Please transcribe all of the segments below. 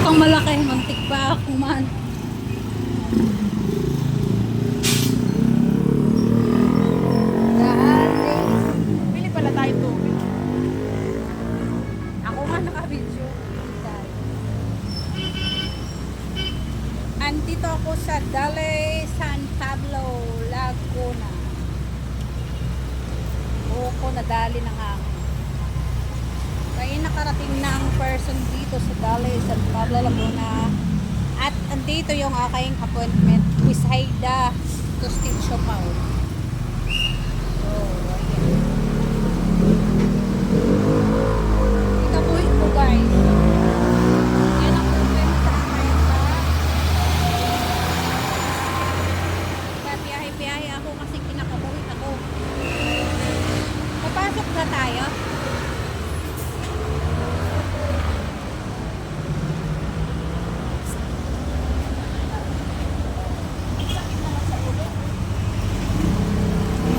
pang malaki, muntik pa ako man. Dali. Bili pala tayo tubig. Ako nga naka-video. Andito ako sa Dali San Pablo, Laguna. Buko nadali ng hangin. Kaya nakarating na ang person dito sa Dali San Pablo, Laguna. At andito yung aking appointment with Haida to Steve Siopao. So, ayan. Ito po ito guys. Yan ang problema sa akin sa biyahe-biyahe ako kasi kinakabuhi ako. Papasok na tayo.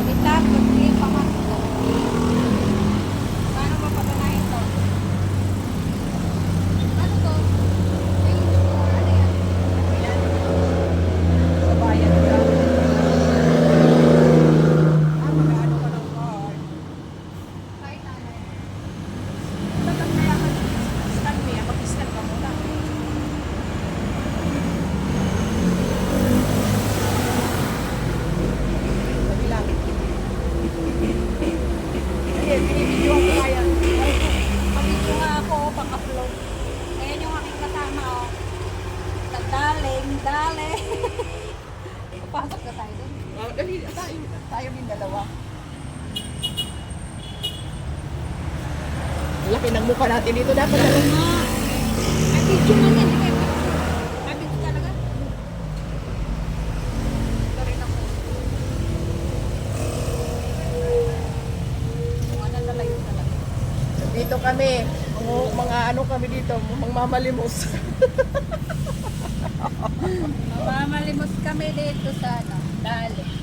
Bitak, pagkili pa ka. Paano mapapanahin to? Ano to? Ano yan? Sa bayan ka. Magkano ka ng card? Kahit ano. Dapat kaya ka scan mo yan. Mag-scan ka muna. Sabi lang. Sige, binibidyo ko kaya. Pabidyo nga ako, pang-upload. Ayan yung aking kasama, oh. Dali. Pasok na tayo dun. Dali, tayo. Tayo din dalawa. Laki ng mukha natin dito. Dapat dalawa. May video man yan, di ba? May video talaga. Ito rin ako. Kung ano talaga yun talaga. Dito kami. Mga ano kami dito. Mga mamalimos. Mamalimos kami dito sa ano, Dali.